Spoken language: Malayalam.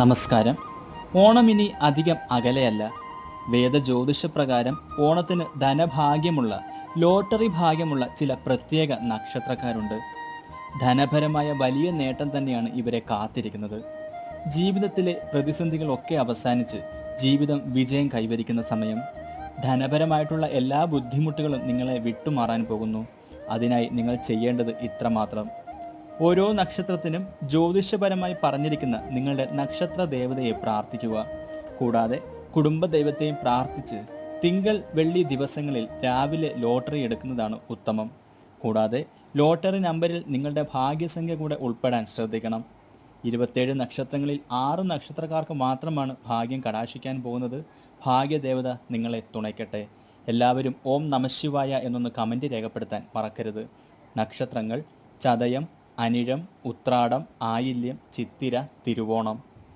നമസ്കാരം. ഓണം ഇനി അധികം അകലെയല്ല. വേദജ്യോതിഷപ്രകാരം ഓണത്തിന് ധനഭാഗ്യമുള്ള, ലോട്ടറി ഭാഗ്യമുള്ള ചില പ്രത്യേക നക്ഷത്രക്കാരുണ്ട്. ധനപരമായ വലിയ നേട്ടം തന്നെയാണ് ഇവരെ കാത്തിരിക്കുന്നത്. ജീവിതത്തിലെ പ്രതിസന്ധികളൊക്കെ അവസാനിച്ച് ജീവിതം വിജയം കൈവരിക്കുന്ന സമയം. ധനപരമായിട്ടുള്ള എല്ലാ ബുദ്ധിമുട്ടുകളും നിങ്ങളെ വിട്ടുമാറാൻ പോകുന്നു. അതിനായി നിങ്ങൾ ചെയ്യേണ്ടത് ഇത്രമാത്രം: ഓരോ നക്ഷത്രത്തിനും ജ്യോതിഷപരമായി പറഞ്ഞിരിക്കുന്ന നിങ്ങളുടെ നക്ഷത്ര ദേവതയെ പ്രാർത്ഥിക്കുക. കൂടാതെ കുടുംബ ദൈവത്തെയും പ്രാർത്ഥിച്ച് തിങ്കൾ വെള്ളി ദിവസങ്ങളിൽ രാവിലെ ലോട്ടറി എടുക്കുന്നതാണ് ഉത്തമം. കൂടാതെ ലോട്ടറി നമ്പറിൽ നിങ്ങളുടെ ഭാഗ്യസംഖ്യ കൂടെ ഉൾപ്പെടാൻ ശ്രദ്ധിക്കണം. 27 നക്ഷത്രങ്ങളിൽ 6 നക്ഷത്രക്കാർക്ക് മാത്രമാണ് ഭാഗ്യം കടാക്ഷിക്കാൻ പോകുന്നത്. ഭാഗ്യദേവത നിങ്ങളെ തുണയ്ക്കട്ടെ. എല്ലാവരും ഓം നമഃശിവായ എന്നൊന്ന് കമൻറ്റ് രേഖപ്പെടുത്താൻ മറക്കരുത്. നക്ഷത്രങ്ങൾ: ചതയം, അനിഴം, ഉത്രാടം, ആയില്യം, ചിത്തിര, തിരുവോണം.